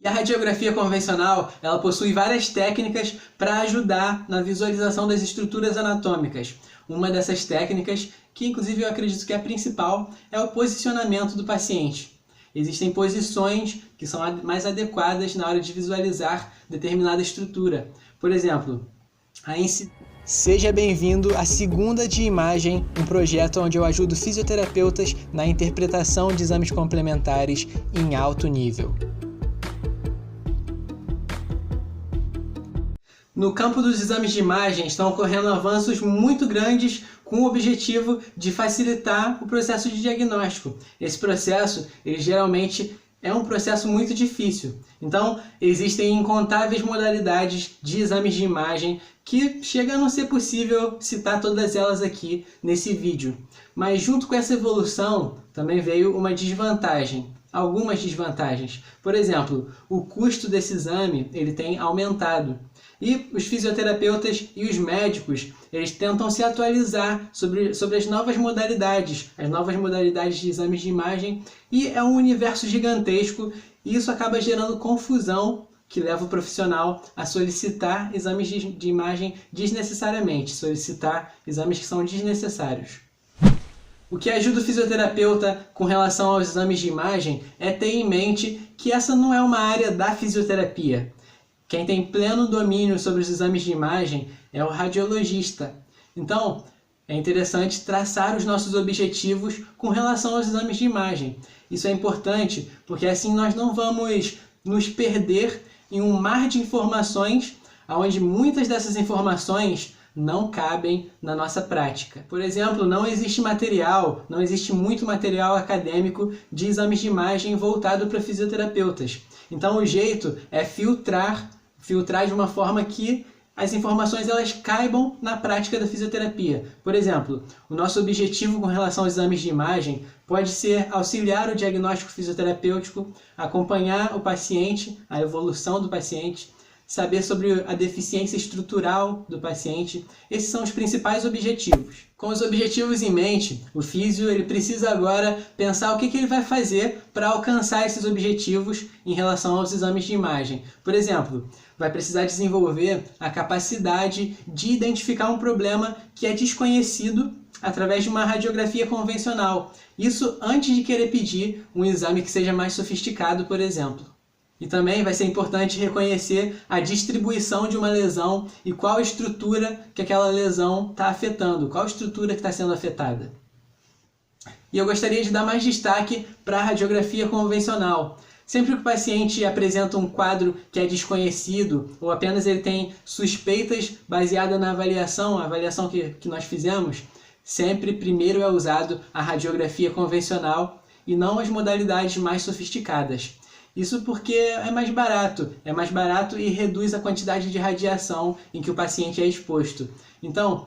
A radiografia convencional, ela possui várias técnicas para ajudar na visualização das estruturas anatômicas. Uma dessas técnicas, que inclusive eu acredito que é a principal, é o posicionamento do paciente. Existem posições que são mais adequadas na hora de visualizar determinada estrutura. Por exemplo, Seja bem-vindo à Segunda de Imagem, um projeto onde eu ajudo fisioterapeutas na interpretação de exames complementares em alto nível. No campo dos exames de imagem estão ocorrendo avanços muito grandes com o objetivo de facilitar o processo de diagnóstico. Esse processo, ele geralmente é um processo muito difícil. Então, existem incontáveis modalidades de exames de imagem que chega a não ser possível citar todas elas aqui nesse vídeo. Mas junto com essa evolução, também veio uma desvantagem. Algumas desvantagens. Por exemplo, o custo desse exame ele tem aumentado. E os fisioterapeutas e os médicos, eles tentam se atualizar sobre as novas modalidades de exames de imagem, e é um universo gigantesco, e isso acaba gerando confusão, que leva o profissional a solicitar exames de imagem desnecessariamente, solicitar exames que são desnecessários. O que ajuda o fisioterapeuta com relação aos exames de imagem é ter em mente que essa não é uma área da fisioterapia. Quem tem pleno domínio sobre os exames de imagem é o radiologista. Então, é interessante traçar os nossos objetivos com relação aos exames de imagem. Isso é importante porque assim nós não vamos nos perder em um mar de informações, onde muitas dessas informações não cabem na nossa prática. Por exemplo, não existe muito material acadêmico de exames de imagem voltado para fisioterapeutas. Então o jeito é filtrar de uma forma que as informações elas caibam na prática da fisioterapia. Por exemplo, o nosso objetivo com relação aos exames de imagem pode ser auxiliar o diagnóstico fisioterapêutico, acompanhar o paciente, a evolução do paciente, saber sobre a deficiência estrutural do paciente. Esses são os principais objetivos. Com os objetivos em mente, o físio ele precisa agora pensar o que ele vai fazer para alcançar esses objetivos em relação aos exames de imagem. Por exemplo, vai precisar desenvolver a capacidade de identificar um problema que é desconhecido através de uma radiografia convencional. Isso antes de querer pedir um exame que seja mais sofisticado, por exemplo. E também vai ser importante reconhecer a distribuição de uma lesão e qual estrutura que aquela lesão está afetando, qual estrutura que está sendo afetada. E eu gostaria de dar mais destaque para a radiografia convencional. Sempre que o paciente apresenta um quadro que é desconhecido ou apenas ele tem suspeitas baseadas na avaliação que nós fizemos, sempre primeiro é usado a radiografia convencional e não as modalidades mais sofisticadas. Isso porque é mais barato e reduz a quantidade de radiação em que o paciente é exposto. Então,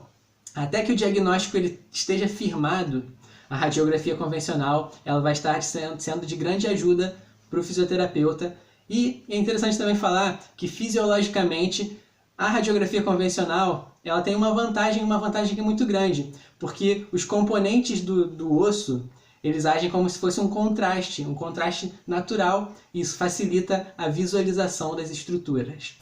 até que o diagnóstico ele esteja firmado, a radiografia convencional ela vai estar sendo de grande ajuda para o fisioterapeuta. E é interessante também falar que fisiologicamente a radiografia convencional ela tem uma vantagem que é muito grande, porque os componentes do osso eles agem como se fosse um contraste natural, e isso facilita a visualização das estruturas.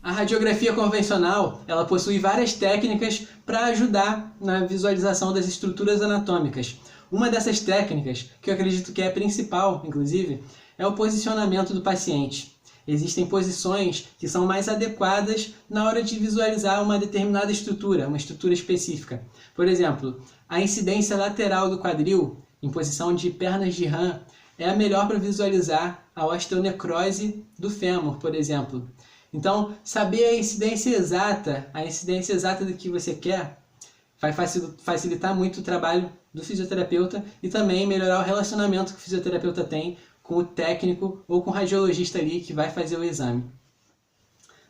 A radiografia convencional ela possui várias técnicas para ajudar na visualização das estruturas anatômicas. Uma dessas técnicas, que eu acredito que é a principal, inclusive, é o posicionamento do paciente. Existem posições que são mais adequadas na hora de visualizar uma determinada estrutura, uma estrutura específica. Por exemplo, a incidência lateral do quadril, em posição de pernas de rã, é a melhor para visualizar a osteonecrose do fêmur, por exemplo. Então, saber a incidência exata do que você quer, vai facilitar muito o trabalho do fisioterapeuta e também melhorar o relacionamento que o fisioterapeuta tem com o técnico ou com o radiologista ali que vai fazer o exame.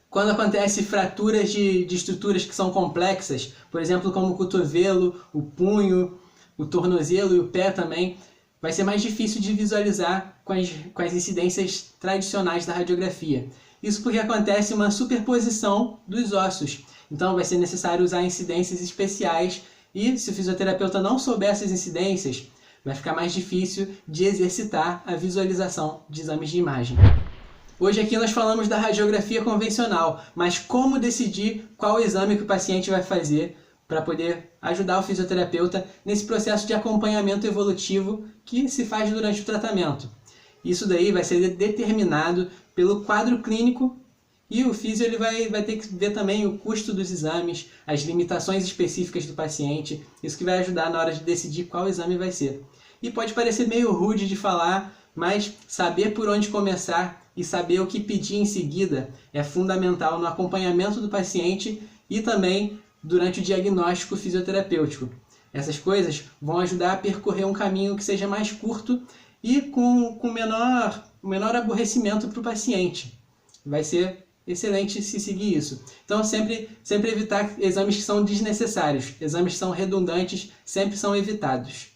Quando acontece fraturas de estruturas que são complexas, por exemplo, como o cotovelo, o punho, o tornozelo e o pé também, vai ser mais difícil de visualizar com as incidências tradicionais da radiografia. Isso porque acontece uma superposição dos ossos. Então vai ser necessário usar incidências especiais e, se o fisioterapeuta não souber essas incidências, vai ficar mais difícil de exercitar a visualização de exames de imagem. Hoje aqui nós falamos da radiografia convencional, mas como decidir qual exame que o paciente vai fazer para poder ajudar o fisioterapeuta nesse processo de acompanhamento evolutivo que se faz durante o tratamento. Isso daí vai ser determinado pelo quadro clínico e o físio ele vai ter que ver também o custo dos exames, as limitações específicas do paciente, isso que vai ajudar na hora de decidir qual exame vai ser. E pode parecer meio rude de falar, mas saber por onde começar e saber o que pedir em seguida é fundamental no acompanhamento do paciente e também durante o diagnóstico fisioterapêutico. Essas coisas vão ajudar a percorrer um caminho que seja mais curto e com menor aborrecimento para o paciente. Vai ser excelente se seguir isso. Então sempre evitar exames que são desnecessários, exames que são redundantes, sempre são evitados.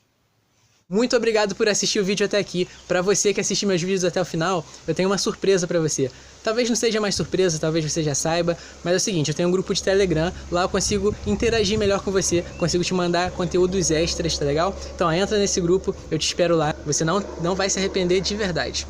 Muito obrigado por assistir o vídeo até aqui. Para você que assiste meus vídeos até o final, eu tenho uma surpresa para você. Talvez não seja mais surpresa, talvez você já saiba, mas é o seguinte, eu tenho um grupo de Telegram, lá eu consigo interagir melhor com você, consigo te mandar conteúdos extras, tá legal? Então entra nesse grupo, eu te espero lá, você não vai se arrepender de verdade.